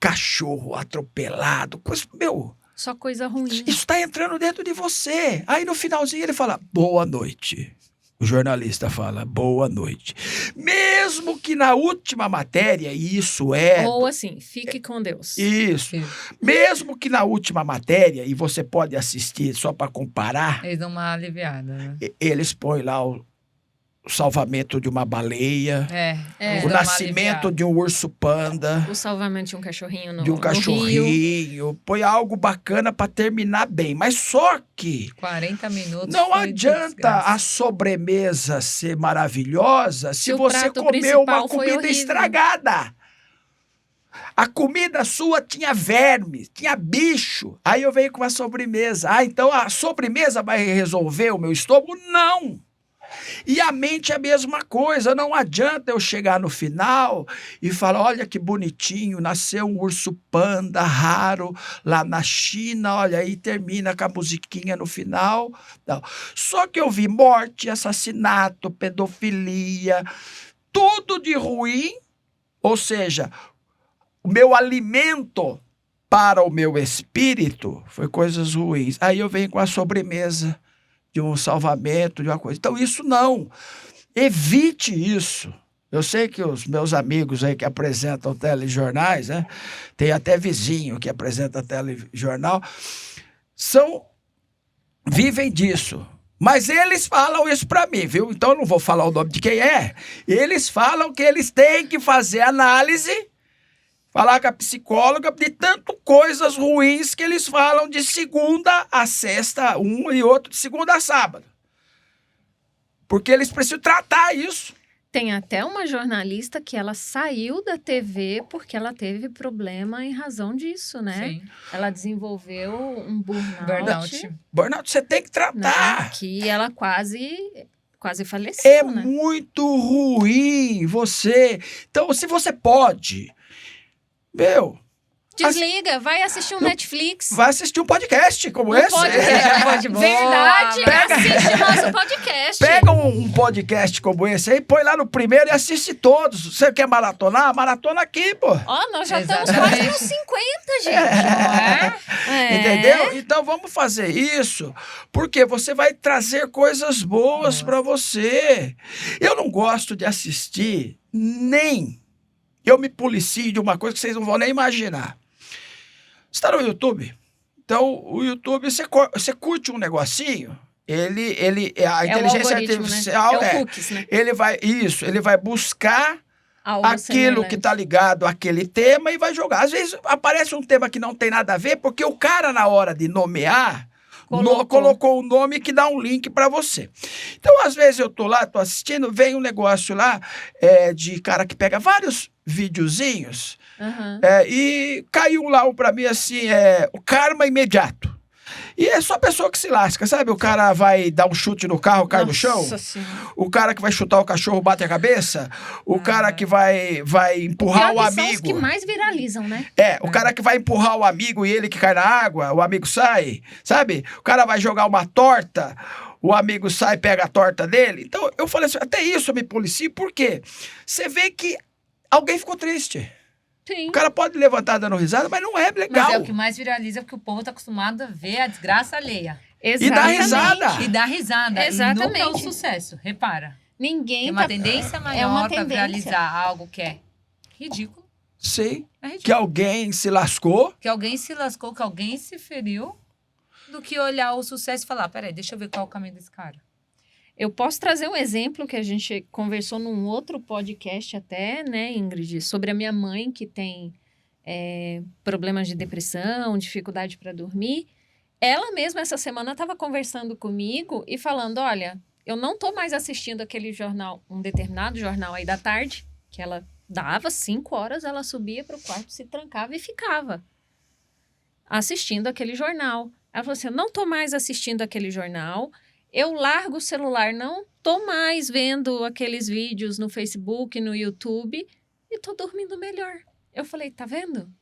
cachorro atropelado, coisa, meu... Só coisa ruim. Isso está entrando dentro de você. Aí no finalzinho ele fala, boa noite. O jornalista fala, boa noite. Mesmo que na última matéria, isso é... Ou assim, fique com Deus. Isso. Sim. Mesmo que na última matéria, e você pode assistir só para comparar, Eles dão uma aliviada, né? eles põem lá o salvamento de uma baleia, Eles o dão uma nascimento aliviada. de um urso panda, O salvamento de um cachorrinho no de um no rio. cachorrinho, põe algo bacana para terminar bem. Mas só que 40 minutos. não foi adianta desgraça. a sobremesa ser maravilhosa se o você prato comer uma principal foi comida horrível. estragada. A comida sua tinha verme, tinha bicho. Aí eu venho com a sobremesa. Ah, então a sobremesa vai resolver o meu estômago? Não. E a mente é a mesma coisa. Não adianta eu chegar no final e falar, olha que bonitinho, nasceu um urso panda raro lá na China, olha, aí termina com a musiquinha no final. Não. Só que eu vi morte, assassinato, pedofilia, tudo de ruim, ou seja, o meu alimento para o meu espírito foi coisas ruins. Aí eu venho com a sobremesa de um salvamento, de uma coisa. Então, isso não. Evite isso. Eu sei que os meus amigos aí que apresentam telejornais, né? Tem até vizinho que apresenta telejornal, vivem disso. Mas eles falam isso para mim, viu? Então, eu não vou falar o nome de quem é. Eles falam que eles têm que fazer análise, falar com a psicóloga de tanto coisas ruins que eles falam de segunda a sexta, um e outro de segunda a sábado. Porque eles precisam tratar isso. Tem até uma jornalista que ela saiu da TV porque ela teve problema em razão disso, né? Sim. Ela desenvolveu um Burnout. Burnout, você tem que tratar. né? Que ela quase faleceu, É né? muito ruim você... Então, se você pode... Meu, Desliga, vai assistir um Netflix. vai assistir um podcast como esse. Podcast. Boa, Verdade, Pega- assiste nosso podcast. Pega um podcast como esse aí, põe lá no primeiro e assiste todos. Você quer maratonar? Maratona aqui, pô. Ó, nós já estamos Exatamente. quase nos 50, gente. Não é? Entendeu? Então vamos fazer isso, porque você vai trazer coisas boas para você. Eu não gosto de assistir, nem eu me policio de uma coisa que vocês não vão nem imaginar. Você está no YouTube? Então, o YouTube, você curte um negocinho, a inteligência algoritmo, artificial, né? É o cookies, né? ele vai buscar Algo aquilo semelhante. que está ligado àquele tema e vai jogar. Às vezes aparece um tema que não tem nada a ver, porque o cara, na hora de nomear, colocou um nome que dá um link para você. Então, às vezes eu tô lá, tô assistindo, vem um negócio lá de cara que pega vários videozinhos Aham. e caiu lá para mim assim, o karma imediato. E é só a pessoa que se lasca, sabe? O cara vai dar um chute no carro, cai no chão. Nossa Senhora. O cara que vai chutar o cachorro, bate a cabeça. O cara que vai empurrar o Pior que são os amigo. que mais viralizam, né? O cara que vai empurrar o amigo e ele que cai na água, o amigo sai, sabe? O cara vai jogar uma torta, o amigo sai e pega a torta dele. Então, eu falei assim, até isso eu me policio, por quê? Você vê que alguém ficou triste. Sim. O cara pode levantar dando risada, mas não é legal. Mas é o que mais viraliza, porque o povo tá acostumado a ver a desgraça alheia. E dá risada. E dá risada. Exatamente. E nunca é o sucesso, repara. Ninguém Tem uma tendência maior uma pra tendência. viralizar algo que é ridículo. Sim, É ridículo. que alguém se lascou. Que alguém se lascou, que alguém se feriu, do que olhar o sucesso e falar, peraí, deixa eu ver qual é o caminho desse cara. Eu posso trazer um exemplo que a gente conversou num outro podcast até, né, Ingrid, sobre a minha mãe que tem problemas de depressão, dificuldade para dormir. Ela mesma essa semana estava conversando comigo e falando, olha, eu não tô mais assistindo aquele jornal, um determinado jornal aí da tarde, que ela dava 5 horas, ela subia para o quarto, se trancava e ficava assistindo aquele jornal. Ela falou assim, eu não tô mais assistindo aquele jornal, eu largo o celular, não tô mais vendo aqueles vídeos no Facebook, no YouTube e tô dormindo melhor. Eu falei, tá vendo?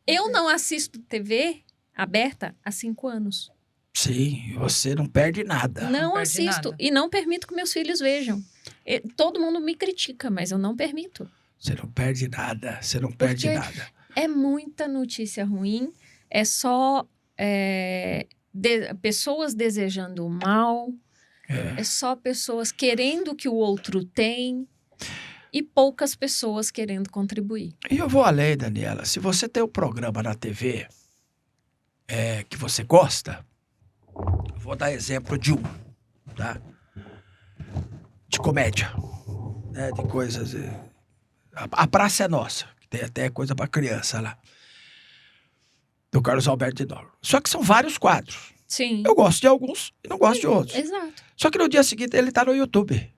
Eu não assisto TV aberta há 5 anos. Sim, você não perde nada. Não perde assisto nada. e não permito que meus filhos vejam. Todo mundo me critica, mas eu não permito. Você não perde nada, você não perde Porque nada. É muita notícia ruim, é só pessoas desejando o mal, é só pessoas querendo que o outro tem e poucas pessoas querendo contribuir. E eu vou além, Daniela. Se você tem um programa na TV que você gosta, eu vou dar exemplo de um, tá? De comédia, né? De coisas... A Praça é Nossa, que tem até coisa pra criança lá. Do Carlos Alberto de Nóbrega. Só que são vários quadros. Sim. Eu gosto de alguns e não gosto de outros. Exato. Só que no dia seguinte ele tá no YouTube.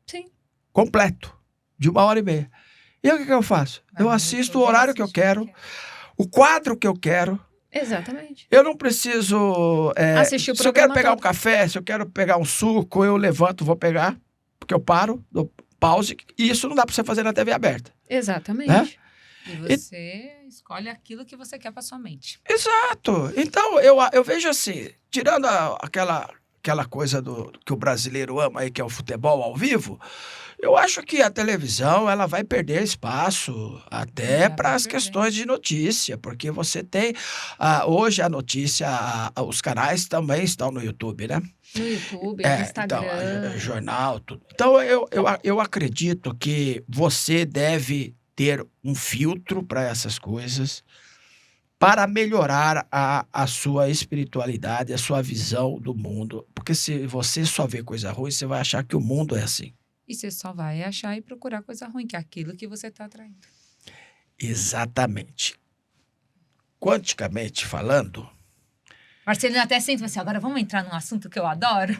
Sim. Completo. De 1h30. E aí o que eu faço? Eu assisto o horário que eu quero, o quadro que eu quero. Exatamente. Eu não preciso... Assistir o se eu quero programa pegar todo. um café, se eu quero pegar um suco, eu levanto, vou pegar. Porque eu paro, dou pause. E isso não dá pra você fazer na TV aberta. Exatamente. E você escolhe aquilo que você quer pra sua mente. Exato. Então, eu vejo assim, tirando aquela coisa que o brasileiro ama aí, que é o futebol ao vivo, eu acho que a televisão ela vai perder espaço até Ela para vai as perder. questões de notícia, porque você tem... hoje a notícia, os canais também estão no YouTube, né? No YouTube, no Instagram. Então, jornal, tudo. Então, eu acredito que você deve ter um filtro para essas coisas para melhorar a sua espiritualidade, a sua visão do mundo. Porque se você só vê coisa ruim, você vai achar que o mundo é assim. E você só vai achar e procurar coisa ruim, que é aquilo que você tá atraindo. Exatamente. Quanticamente falando, Marcelino até sente assim, agora vamos entrar num assunto que eu adoro?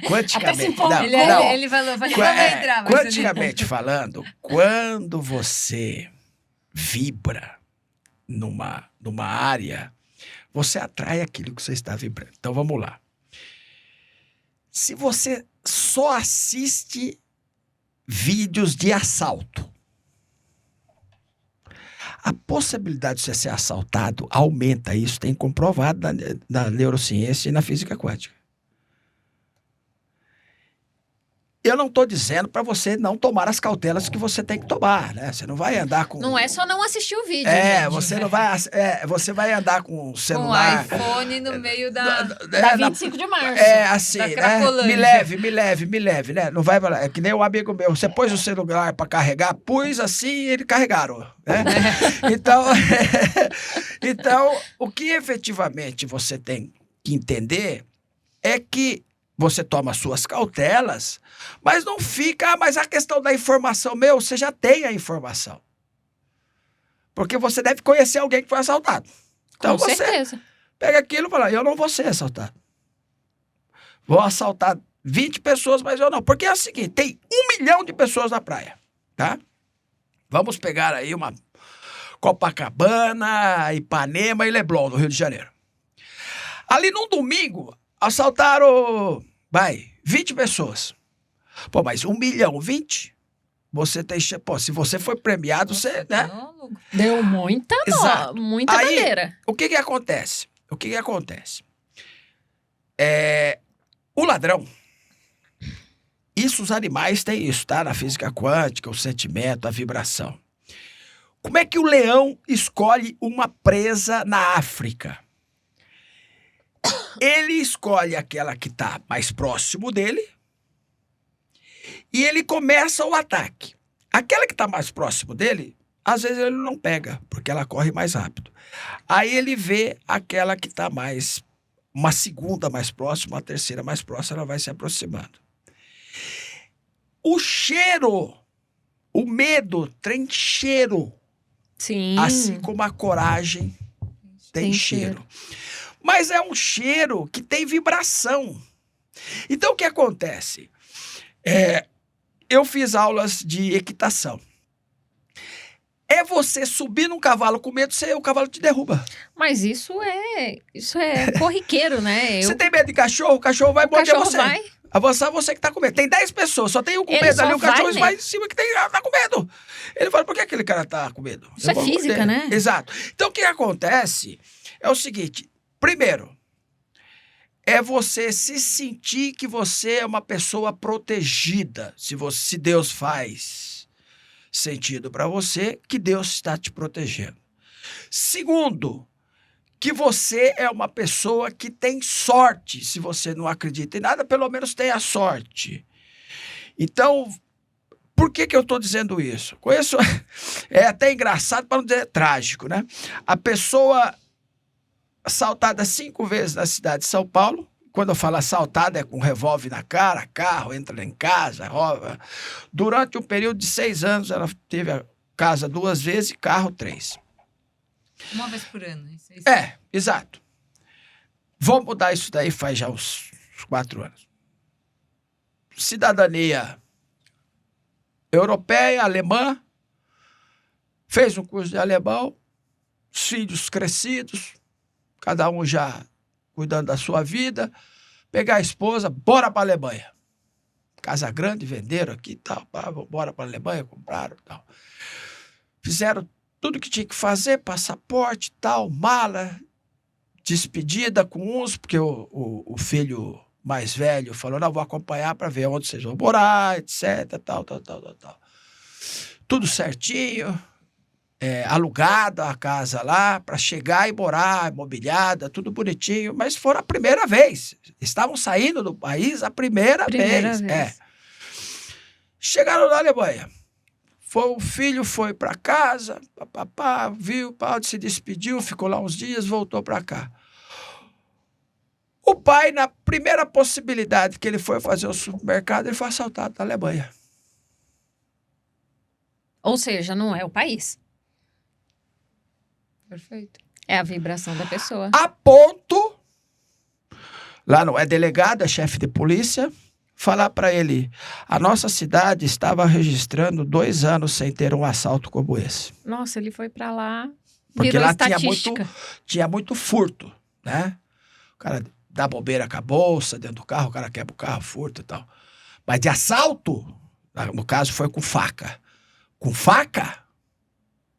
quanticamente... empolga. não, Ele falou, vamos entrar, Marcelino. quanticamente falando, quando você vibra numa área, você atrai aquilo que você está vibrando. Então, vamos lá. Se você só assiste vídeos de assalto, a possibilidade de você ser assaltado aumenta. Isso tem comprovado na neurociência e na física quântica. Eu não estou dizendo para você não tomar as cautelas que você tem que tomar, né? Você não vai andar com... Não é só não assistir o vídeo, gente. você não vai... você vai andar com o Com o celular... iPhone no meio da... Da 25 de março. assim, Da né? Cracolândia. Me leve, né? Não vai... É que nem um amigo meu. Você pôs o celular para carregar, pus assim e eles carregaram, né? Então, o que efetivamente você tem que entender é que você toma suas cautelas, mas não fica... mas a questão da informação, você já tem a informação. Porque você deve conhecer alguém que foi assaltado. Então, Com você certeza. pega aquilo e fala, eu não vou ser assaltado. Vou assaltar 20 pessoas, mas eu não. Porque é o seguinte, tem 1 milhão de pessoas na praia, tá? Vamos pegar aí uma Copacabana, Ipanema e Leblon, no Rio de Janeiro. Ali num domingo, assaltaram, 20 pessoas. Pô, mas 1 milhão, 20? Você tem... Pô, se você foi premiado, você, né? Deu muita, Exato. muita Aí, bandeira. O que acontece? O ladrão, isso os animais têm isso, tá? Na física quântica, o sentimento, a vibração. Como é que o leão escolhe uma presa na África? Ele escolhe aquela que está mais próximo dele e ele começa o ataque. Aquela que está mais próximo dele, às vezes ele não pega, porque ela corre mais rápido. Aí ele vê aquela que está mais... uma segunda mais próxima, uma terceira mais próxima, ela vai se aproximando. O cheiro, o medo tem cheiro. Sim. Assim como a coragem tem cheiro. Mas é um cheiro que tem vibração. Então, o que acontece? Eu fiz aulas de equitação. É você subir num cavalo com medo, o cavalo te derruba. Mas isso é corriqueiro, né? Você tem medo de cachorro, o cachorro vai morder você. Vai. Avançar você que tá com medo. Tem 10 pessoas, só tem um com Ele medo só ali, o cachorro vai, vai em cima que tá com medo. Ele fala, por que aquele cara tá com medo? Isso é física, né? Exato. Então, o que acontece é o seguinte. Primeiro, é você se sentir que você é uma pessoa protegida. Se Deus faz sentido para você, que Deus está te protegendo. Segundo, que você é uma pessoa que tem sorte. Se você não acredita em nada, pelo menos tenha sorte. Então, por que eu estou dizendo isso? Conheço, é até engraçado, para não dizer trágico, né? A pessoa assaltada 5 vezes na cidade de São Paulo. Quando eu falo assaltada, é com revólver na cara, carro, entra em casa, rouba. Durante um período de 6 anos, ela teve a casa 2 vezes e carro 3. Uma vez por ano. Isso. Exato. Vamos mudar isso daí faz já uns 4 anos. Cidadania europeia, alemã, fez um curso de alemão, os filhos crescidos, cada um já cuidando da sua vida, pegar a esposa, bora para a Alemanha. Casa grande, venderam aqui e tal, bora para a Alemanha, compraram e tal. Fizeram tudo que tinha que fazer, passaporte e tal, mala, despedida com uns, porque o filho mais velho falou, não, vou acompanhar para ver onde vocês vão morar, etc, tal. Tudo certinho. Alugada a casa lá, para chegar e morar, mobiliada, tudo bonitinho, mas foram a primeira vez. Estavam saindo do país a primeira vez. Chegaram na Alemanha. O filho foi para casa, viu, se despediu, ficou lá uns dias, voltou para cá. O pai, na primeira possibilidade que ele foi fazer o supermercado, ele foi assaltado na Alemanha. Ou seja, não é o país. Perfeito. É a vibração da pessoa. A ponto, lá não é delegado, é chefe de polícia, falar para ele, a nossa cidade estava registrando 2 anos sem ter um assalto como esse. Nossa, ele foi para lá, porque virou lá estatística. tinha muito furto, né? O cara dá bobeira com a bolsa dentro do carro, o cara quebra o carro, furta e tal. Mas de assalto, no caso foi com faca. Com faca,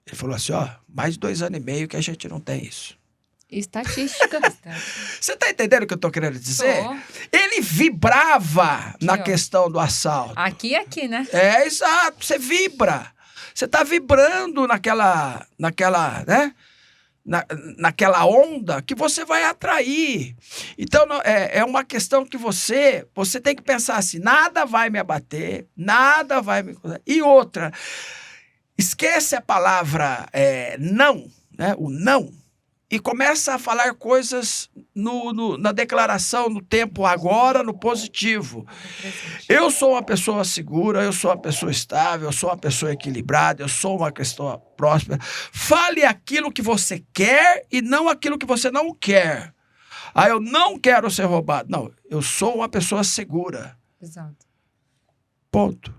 ele falou assim, mais de 2 anos e meio que a gente não tem isso. Estatística. Você tá entendendo o que eu tô querendo dizer? Tô. Ele vibrava Aqui, na ó. questão do assalto. Aqui e aqui, né? Exato. Você vibra. Você tá vibrando naquela, né? Naquela onda que você vai atrair. Então, é uma questão que você tem que pensar assim, nada vai me abater, nada vai me... E outra, esquece a palavra não, né? O não, e começa a falar coisas na declaração, no tempo agora, no positivo. Eu sou uma pessoa segura, eu sou uma pessoa estável, eu sou uma pessoa equilibrada, eu sou uma pessoa próspera. Fale aquilo que você quer e não aquilo que você não quer. Eu não quero ser roubado. Não, eu sou uma pessoa segura. Exato. Ponto.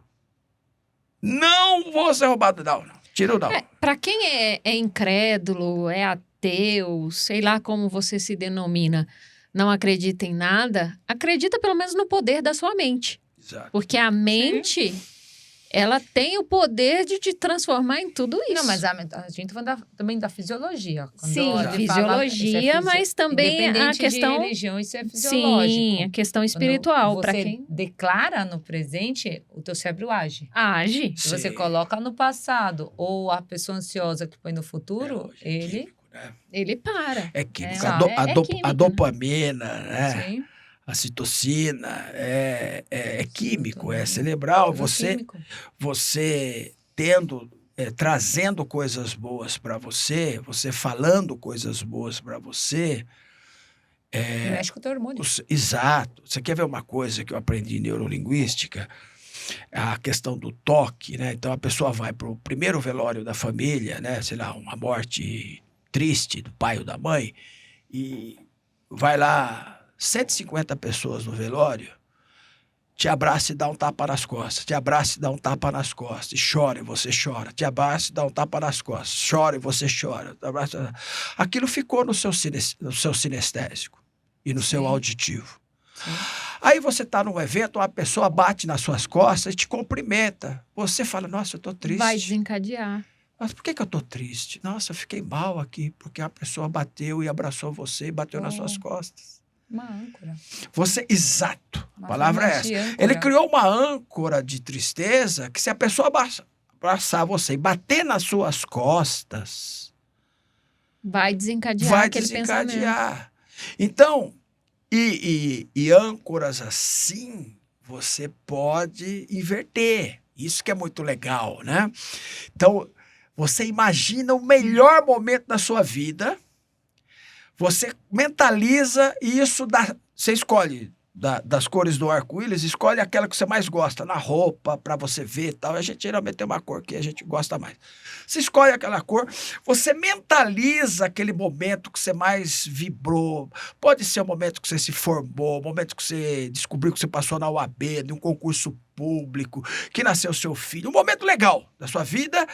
Não vou ser roubado, não. Tira o não. Para quem é incrédulo, é ateu, sei lá como você se denomina, não acredita em nada, acredita pelo menos no poder da sua mente. Exato. Porque a mente, ela tem o poder de te transformar em tudo isso. Não, mas a gente fala também da fisiologia. Quando Sim, ele fala, fisiologia, mas também a independente questão... de religião, isso é fisiológico. Sim, a questão espiritual, para Você quem declara no presente, o teu cérebro age. age. Se você Sim. coloca no passado, ou a pessoa ansiosa que põe no futuro, Hoje é ele... químico, né? Ele para. É químico. É, química, A né? dopamina, né? Sim, A citocina é químico, é Serotonina. cerebral. tudo químico. Você trazendo coisas boas para você falando coisas boas para você. Mexe com o teu hormônio. Exato. Você quer ver uma coisa que eu aprendi em neurolinguística? A questão do toque, né? Então a pessoa vai para o primeiro velório da família, né? Sei lá, uma morte triste do pai ou da mãe, e vai lá 150 pessoas no velório, te abraça e dá um tapa nas costas, te abraça e dá um tapa nas costas, e chora e você chora, te abraça e dá um tapa nas costas, chora e você chora. Aquilo ficou no seu sinestésico e no seu auditivo. Sim. Aí você está num evento, uma pessoa bate nas suas costas e te cumprimenta. Você fala, nossa, eu estou triste. Vai desencadear. Mas por que eu estou triste? Nossa, eu fiquei mal aqui, porque a pessoa bateu e abraçou você e bateu nas suas costas. Uma âncora. Exato, a Uma palavra é forma essa. de âncora. Ele criou uma âncora de tristeza que se a pessoa abraçar você e bater nas suas costas, Vai desencadear vai aquele pensamento. desencadear. Então, e âncoras assim, você pode inverter. Isso que é muito legal, né? Então, você imagina o melhor momento da sua vida, você mentaliza e isso dá. Você escolhe das cores do arco-íris, escolhe aquela que você mais gosta na roupa, para você ver e tal. A gente geralmente tem uma cor que a gente gosta mais. Você escolhe aquela cor, você mentaliza aquele momento que você mais vibrou. Pode ser o momento que você se formou, o momento que você descobriu que você passou na UAB, de um concurso público, que nasceu seu filho. Um momento legal da sua vida.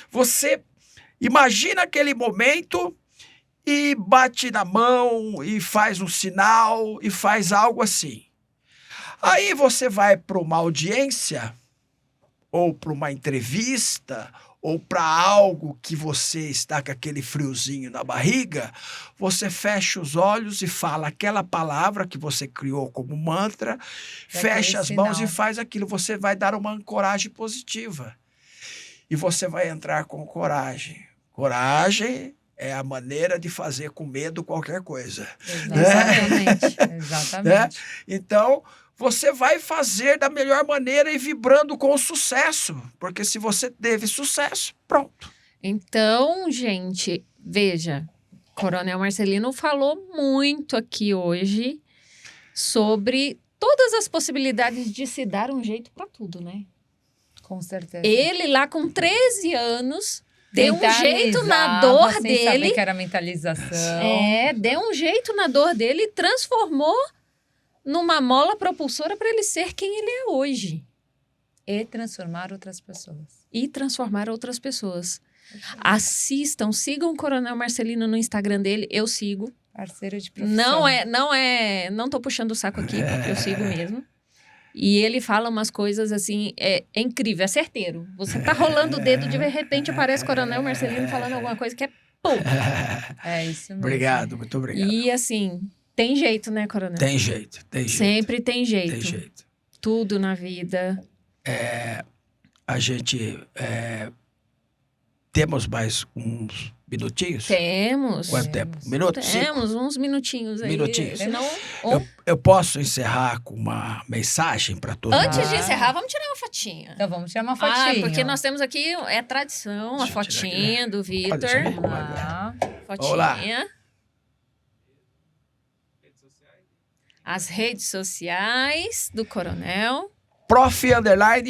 Você imagina aquele momento e bate na mão e faz um sinal e faz algo assim. Aí você vai para uma audiência ou para uma entrevista ou para algo que você está com aquele friozinho na barriga, você fecha os olhos e fala aquela palavra que você criou como mantra, fecha as mãos e faz aquilo. Você vai dar uma ancoragem positiva. E você vai entrar com coragem. Coragem é a maneira de fazer com medo qualquer coisa. Exatamente. Exatamente. Então, você vai fazer da melhor maneira e vibrando com o sucesso. Porque se você teve sucesso, pronto. Então, gente, veja, Coronel Marcelino falou muito aqui hoje sobre todas as possibilidades de se dar um jeito para tudo, né? Com certeza. Ele lá com 13 anos deu um Mentalizava jeito na dor sem dele. saber que era mentalização. Deu um jeito na dor dele e transformou numa mola propulsora para ele ser quem ele é hoje. E transformar outras pessoas. E transformar outras pessoas. Assistam, sigam o Coronel Marcelino no Instagram dele, eu sigo. Parceiro de profissão. Não tô puxando o saco aqui, porque eu sigo mesmo. E ele fala umas coisas assim, é incrível, é certeiro. Você tá rolando o dedo, de repente aparece o Coronel Marcelino falando alguma coisa que é pum. É isso mesmo. Obrigado, muito obrigado. E assim, tem jeito, né, Coronel? Tem jeito, tem jeito. Sempre tem jeito. Tem jeito. Tudo na vida. A gente temos mais uns minutinhos? Temos. Quanto tempo? Minuto? Temos uns minutinhos aí. Minutinhos. Senão, Eu posso encerrar com uma mensagem para todos antes nós? de encerrar, vamos tirar uma fotinha. Então vamos tirar uma fotinha. Porque nós temos aqui, é tradição, a Deixa eu tirar fotinha aqui, do Pode deixar um Vitor. pouco mais, né? Fotinha. lá. As redes sociais do Coronel.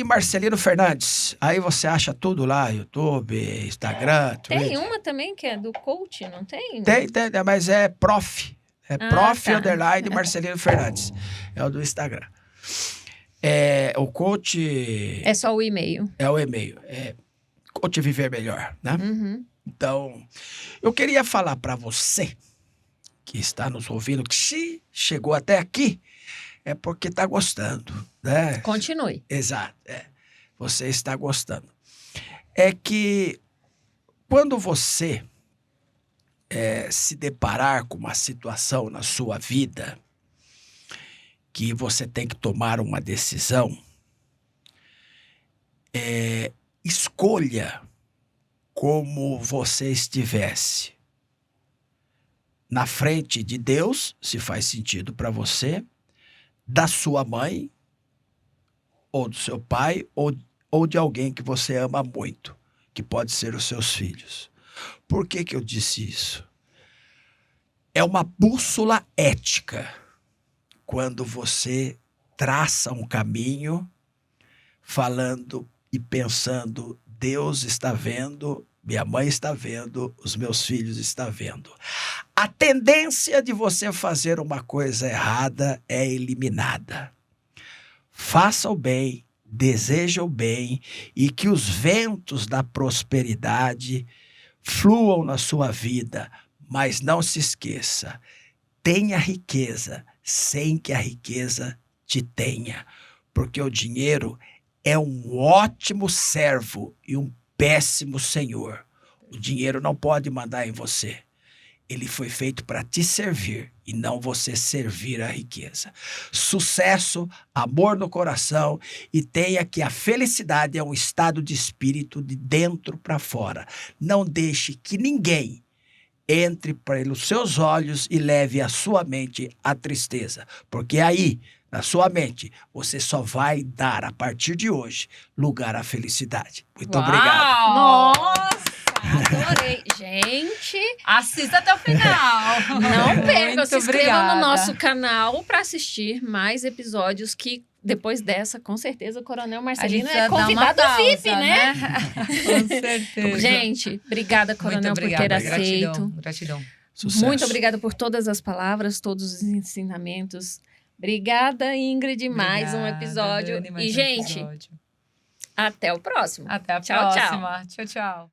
Marcelino Fernandes. Aí você acha tudo lá, YouTube, Instagram, Tem Twitter. uma também que é do coach, não tem? Tem, mas é prof. É prof tá. Marcelino Fernandes. É o do Instagram. O coach É só o e-mail. é o e-mail. É coach Viver Melhor, né? Uhum. Então, eu queria falar para você que está nos ouvindo, que se chegou até aqui, é porque está gostando, né? Continue. Exato, você está gostando. É que quando você se deparar com uma situação na sua vida que você tem que tomar uma decisão, escolha como você estivesse na frente de Deus, se faz sentido para você, da sua mãe, ou do seu pai, ou de alguém que você ama muito, que pode ser os seus filhos. Por que eu disse isso? É uma bússola ética quando você traça um caminho falando e pensando, Deus está vendo, minha mãe está vendo, os meus filhos estão vendo. A tendência de você fazer uma coisa errada é eliminada. Faça o bem, deseja o bem e que os ventos da prosperidade fluam na sua vida, mas não se esqueça, tenha riqueza sem que a riqueza te tenha, porque o dinheiro é um ótimo servo e um péssimo senhor. O dinheiro não pode mandar em você. Ele foi feito para te servir e não você servir a riqueza. Sucesso, amor no coração e tenha que a felicidade é um estado de espírito de dentro para fora. Não deixe que ninguém entre pelos seus olhos e leve a sua mente à tristeza, porque aí, na sua mente, você só vai dar, a partir de hoje, lugar à felicidade. Muito obrigado. Nossa, adorei. Gente, assista até o final. não perca, Muito se inscrevam no obrigada. nosso canal para assistir mais episódios que depois dessa, com certeza, o Coronel Marcelino é convidado VIP, né? Com certeza. Gente, obrigada, Coronel, por ter aceito. Gratidão. Sucesso. Muito obrigada por todas as palavras, todos os ensinamentos. Obrigada, Ingrid, mais um episódio. Dani, mais e, um gente, episódio. até o próximo. Até a Tchau, tchau. próxima. Tchau, tchau.